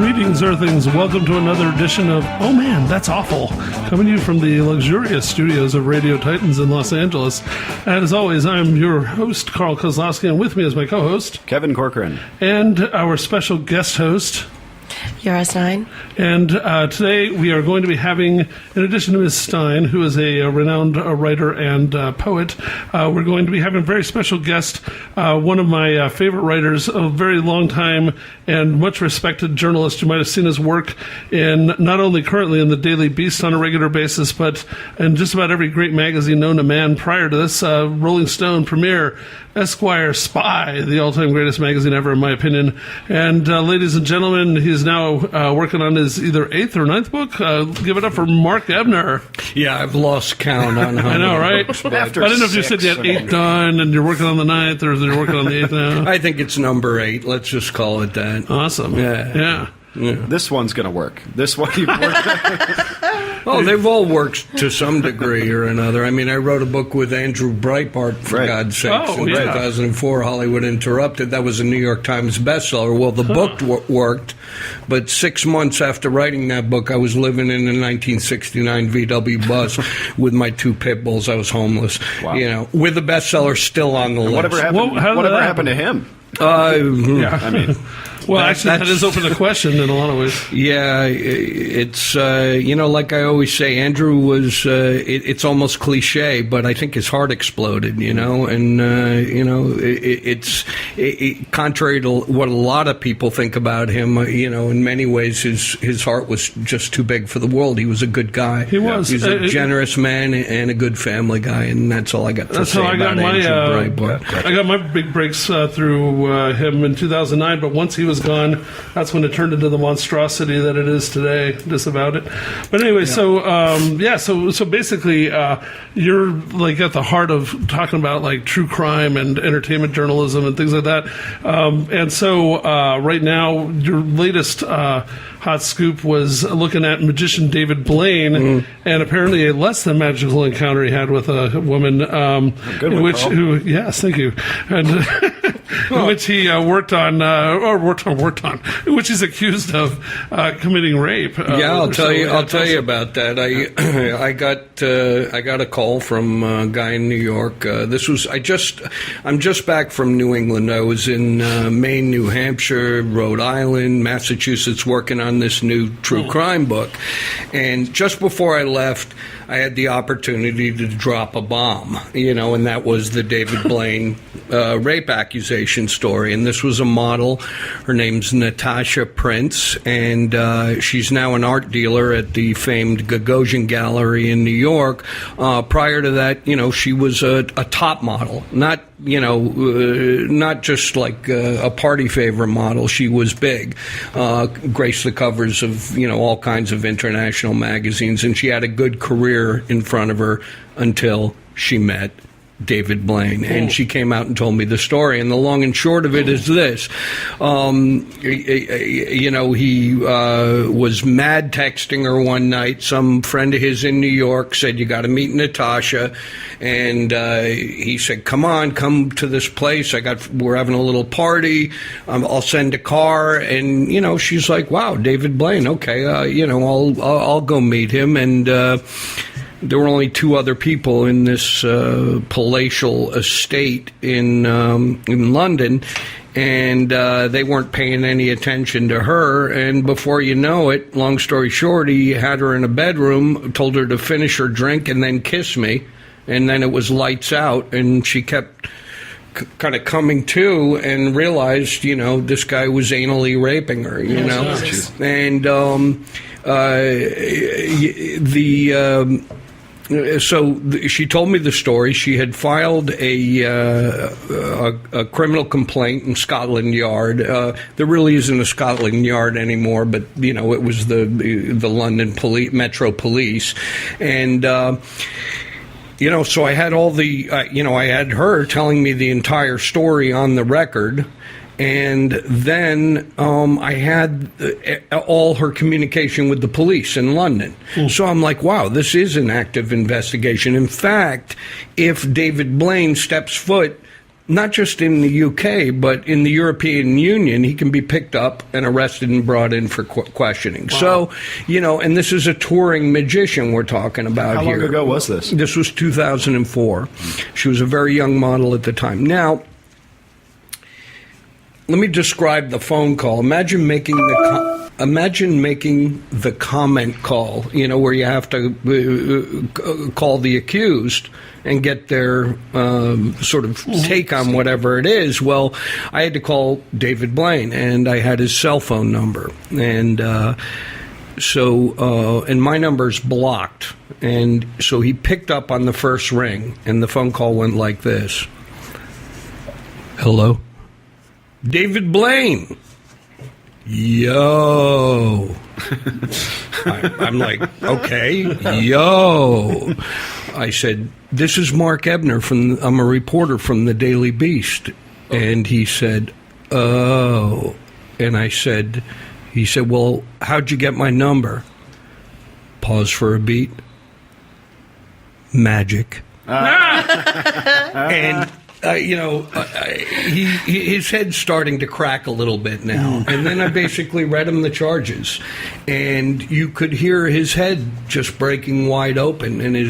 Greetings, Earthlings. Welcome to another edition of Oh Man, That's Awful, coming to you from the luxurious studios of Radio Titans in Los Angeles. And as always, I'm your host, Carl Kozlowski, and with me is my co-host, Kevin Corcoran. And our special guest host, Ayara Stein. And today we are going to be having, in addition to Ms. Stein, who is a renowned writer and poet, we're going to be having a very special guest, one of my favorite writers, a very long time and much respected journalist. You might have seen his work in not only currently in the Daily Beast on a regular basis, but in just about every great magazine known to man prior to this. Rolling Stone, Premiere, Esquire, Spy, the all-time greatest magazine ever, in my opinion. And ladies and gentlemen, he's now working on his either 8th or 9th book. Give it up for Mark Ebner. Yeah, I've lost count on how I know, right? books, I didn't know if you said you had 8 done and you're working on the 9th, or you're working on the 8th now. I think it's number 8. Let's just call it that. Awesome. Yeah. This one's going to work. This one you've worked. Oh, they've all worked to some degree or another. I mean, I wrote a book with Andrew Breitbart, for God's sakes, in 2004, Hollywood Interrupted. That was a New York Times bestseller. Well, the book worked, but 6 months after writing that book, I was living in a 1969 VW bus with my 2 pit bulls. I was homeless, with the bestseller still on the list. Whatever happened to him? I mean... Well, actually, that does open the question in a lot of ways. Yeah, it's, like I always say, Andrew was, it's almost cliche, but I think his heart exploded, and, it's contrary to what a lot of people think about him, in many ways, his heart was just too big for the world. He was a good guy. He was. He's a generous man and a good family guy, and that's all I got to say about Andrew Breitbart. I got my big breaks through him in 2009, but once he was gone, that's when it turned into the monstrosity that it is today, just about it. But anyway, so basically, you're like at the heart of talking about like true crime and entertainment journalism and things like that. And so right now, your latest hot scoop was looking at magician David Blaine, and apparently a less than magical encounter he had with a woman, yes, thank you, and which he worked on, which he's accused of committing rape. I'll tell you about that. I got a call from a guy in New York. I'm just back from New England. I was in Maine, New Hampshire, Rhode Island, Massachusetts, working on this new true crime book. And just before I left, I had the opportunity to drop a bomb, and that was the David Blaine rape accusation story. And this was a model. Her name's Natasha Prince, and she's now an art dealer at the famed Gagosian Gallery in New York. Prior to that, she was a top model, not just like a party favor model. She was big, graced the covers of, all kinds of international magazines, and she had a good career in front of her until she met David Blaine, and she came out and told me the story. And the long and short of it is this: he was mad texting her one night. Some friend of his in New York said, "You got to meet Natasha," and he said, "Come to this place. We're having a little party. I'll send a car." And she's like, "Wow, David Blaine. Okay, I'll go meet him." And there were only 2 other people in this palatial estate in London, and they weren't paying any attention to her. And before you know it, long story short, he had her in a bedroom, told her to finish her drink and then kiss me, and then it was lights out, and she kept kind of coming to and realized, this guy was anally raping her, and so she told me the story. She had filed a criminal complaint in Scotland Yard. There really isn't a Scotland Yard anymore, but it was the London Metro Police, and so I had all the I had her telling me the entire story on the record. And then I had all her communication with the police in London. So I'm like, wow, this is an active investigation. In fact, if David Blaine steps foot not just in the UK, but in the European Union, he can be picked up and arrested and brought in for questioning. Wow. So, and this is a touring magician we're talking about here. How long ago was this? This was 2004. She was a very young model at the time. Now, let me describe the phone call. Imagine making the comment call, where you have to call the accused and get their sort of take on whatever it is. Well, I had to call David Blaine, and I had his cell phone number. And and my number's blocked. And so he picked up on the first ring, and the phone call went like this. Hello? David Blaine. Yo. I'm like, okay, yo. I said, this is Mark Ebner I'm a reporter from the Daily Beast. And he said, oh. And he said, well, how'd you get my number? Pause for a beat. Magic. And his head's starting to crack a little bit now. And then I basically read him the charges, and you could hear his head just breaking wide open. And he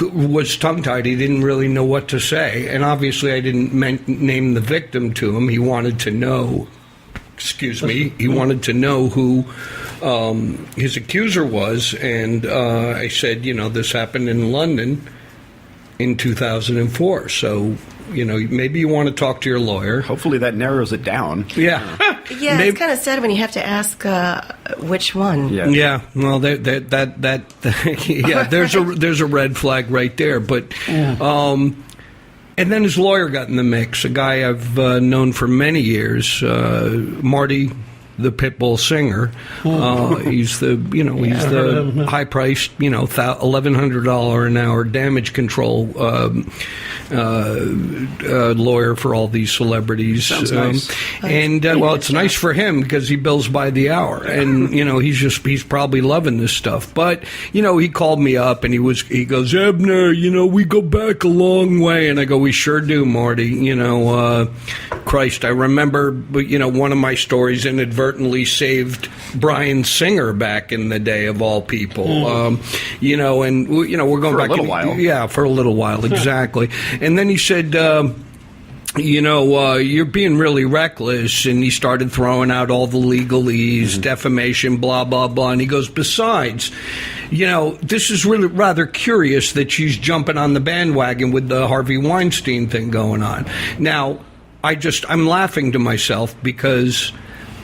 was tongue-tied. He didn't really know what to say. And obviously, I didn't name the victim to him. He wanted to know. He wanted to know who his accuser was. And I said, this happened in London in 2004. So, maybe you want to talk to your lawyer. Hopefully that narrows it down. Yeah. Yeah, it's kind of sad when you have to ask which one. Yeah. Well, there's a red flag right there. But and then his lawyer got in the mix. A guy I've known for many years, Marty, the Pitbull singer. He's the high-priced, $1,100 an hour damage control lawyer for all these celebrities. Sounds nice. And it's nice for him because he bills by the hour, and he's probably loving this stuff. But he called me up and he goes, Ebner, we go back a long way, and I go, we sure do, Marty. Christ, I remember, one of my stories inadvertently saved Bryan Singer back in the day, of all people. And we're going back for a little while. Yeah, for a little while, exactly. And then he said, you're being really reckless, and he started throwing out all the legalese, defamation, blah, blah, blah. And he goes, besides, this is really rather curious that she's jumping on the bandwagon with the Harvey Weinstein thing going on. Now, I'm laughing to myself because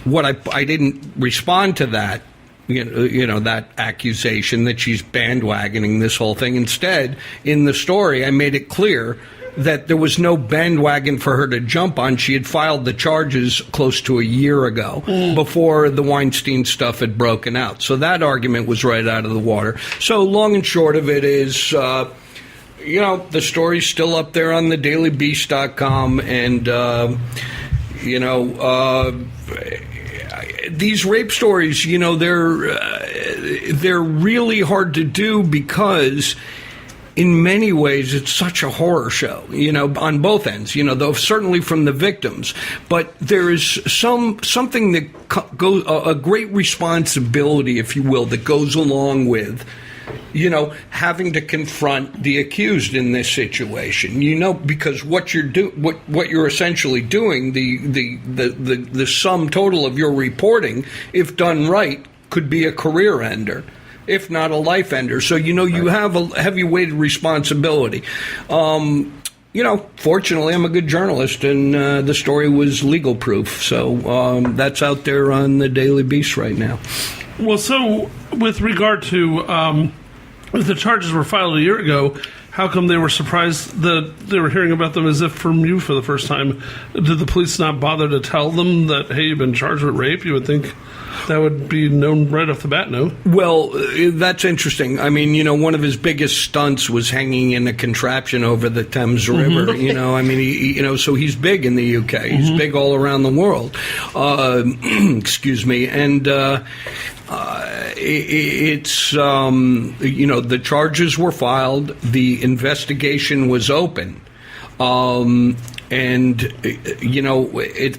I didn't respond to that, that accusation that she's bandwagoning this whole thing. Instead, in the story, I made it clear that there was no bandwagon for her to jump on. She had filed the charges close to a year ago before the Weinstein stuff had broken out. So that argument was right out of the water. So long and short of it is, the story's still up there on the dailybeast.com, and, these rape stories, they're really hard to do because in many ways it's such a horror show, on both ends, though certainly from the victims. But there is something that goes, a great responsibility, if you will, that goes along with having to confront the accused in this situation, because what you're essentially doing, the sum total of your reporting, if done right, could be a career ender, if not a life ender. So, you have a heavy-weighted responsibility. Fortunately, I'm a good journalist, and the story was legal proof. So that's out there on the Daily Beast right now. Well, so with regard to the charges were filed a year ago, how come they were surprised that they were hearing about them as if from you for the first time? Did the police not bother to tell them that, hey, you've been charged with rape? You would think that would be known right off the bat, no? Well, that's interesting. I mean, one of his biggest stunts was hanging in a contraption over the Thames River. So he's big in the UK. He's big all around the world. Excuse me. And it's the charges were filed, the investigation was open.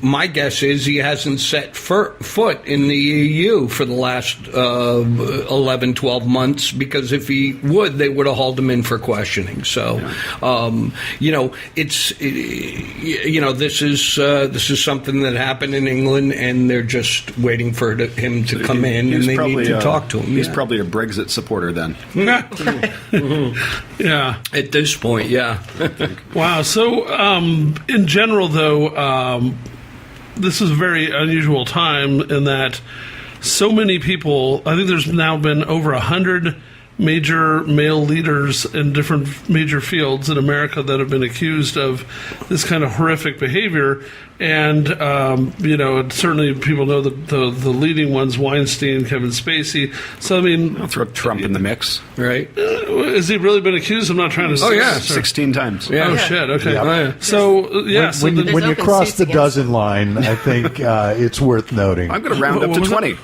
My guess is he hasn't set foot in the EU for the last 11, 12 months, because if he would, they would have hauled him in for questioning. So, this is something that happened in England, and they're just waiting for him to come in, and they need to talk to him. He's probably a Brexit supporter then. Yeah. At this point, yeah. Wow. So, in general, though, this is a very unusual time in that so many people, I think there's now been over 100 major male leaders in different major fields in America that have been accused of this kind of horrific behavior. And, certainly people know the leading ones, Weinstein, Kevin Spacey. So, I mean... I'll throw Trump in the mix. Right. Has he really been accused? I'm not trying to... Oh, yeah. 16 times. Yeah. Oh, shit. Okay. Yeah. Oh, yeah. So, yeah. When you open cross suits the against dozen line, I think it's worth noting. I'm going to round up to 20. What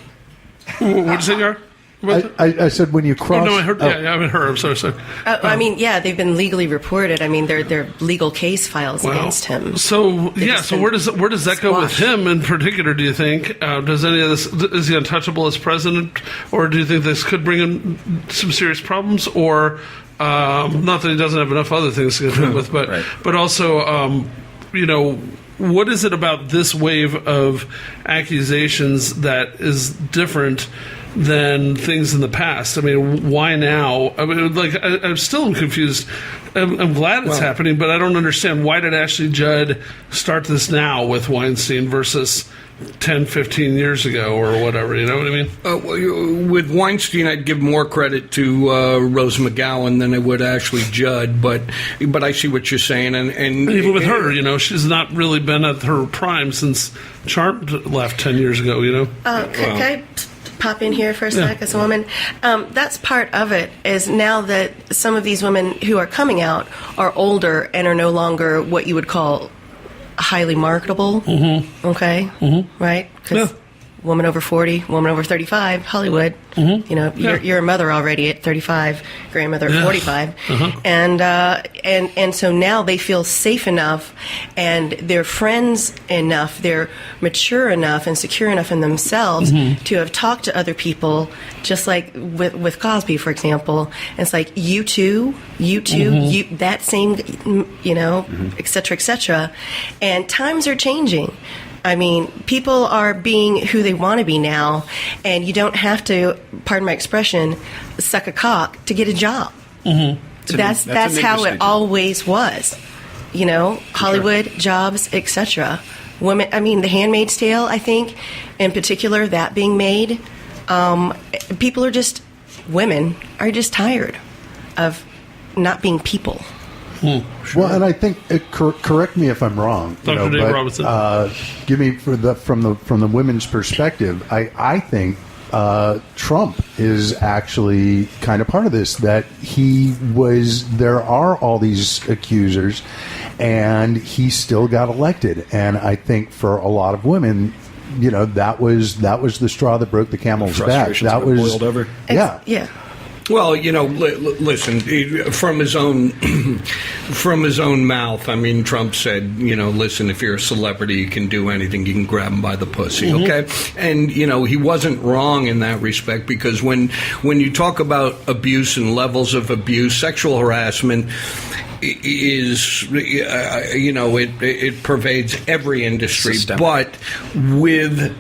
did you say, Gar? I said when you cross... Oh, no, I heard. Yeah, I haven't heard. I'm sorry. They've been legally reported. I mean, they're legal case files against him. So so where does that go with him in particular? Do you think does any of this, is he untouchable as president, or do you think this could bring him some serious problems, or not that he doesn't have enough other things to get hit with, but Right. but also what is it about this wave of accusations that is different than things in the past? I mean, why now? I mean, I'm still confused. I'm glad it's happening, but I don't understand, why did Ashley Judd start this now with Weinstein versus 10, 15 years ago or whatever, you know what I mean? With Weinstein, I'd give more credit to Rose McGowan than I would Ashley Judd, but I see what you're saying. And even with her, she's not really been at her prime since Charmed left 10 years ago, Can I pop in here for a sec as a woman? That's part of it, is now that some of these women who are coming out are older and are no longer what you would call highly marketable. Mm-hmm. Okay? Mm-hmm. Right? Because woman over 40, woman over 35, Hollywood. Mm-hmm. You're a mother already at 35, grandmother at 45. Uh-huh. And so now they feel safe enough, and they're friends enough, they're mature enough and secure enough in themselves to have talked to other people, just like with Cosby, for example. And it's like, you too, you that same, et cetera, et cetera. And times are changing. I mean, people are being who they want to be now, and you don't have to, pardon my expression, suck a cock to get a job. Mm-hmm. That's how it always was. Hollywood, jobs, etc. Women, I mean, The Handmaid's Tale, I think, in particular, that being made, women are just tired of not being people. Well, and I think, correct me if I'm wrong, Dr. Dave Robinson. Give me from the women's perspective. I think Trump is actually kind of part of this. That there are all these accusers, and he still got elected. And I think for a lot of women, that was the straw that broke the camel's back. That was boiled over. Yeah. Well, listen, from his own mouth. I mean, Trump said, listen, if you're a celebrity, you can do anything. You can grab him by the pussy, okay? And he wasn't wrong in that respect, because when you talk about abuse and levels of abuse, sexual harassment is, it pervades every industry, Systemic. but with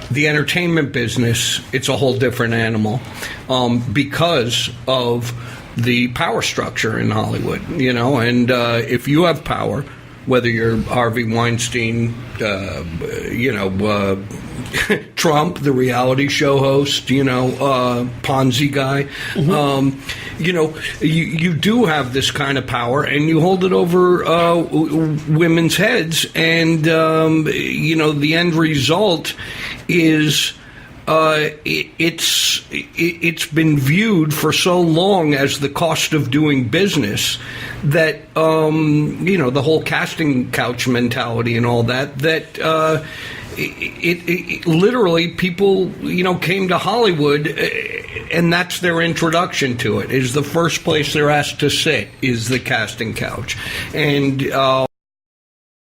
the entertainment business, it's a whole different animal, because of the power structure in Hollywood, and if you have power, whether you're Harvey Weinstein, Trump, the reality show host, Ponzi guy, you do have this kind of power, and you hold it over women's heads, and the end result is it's been viewed for so long as the cost of doing business that the whole casting couch mentality and all that it literally people came to Hollywood, and that's their introduction to it. Is the first place they're asked to sit is the casting couch, and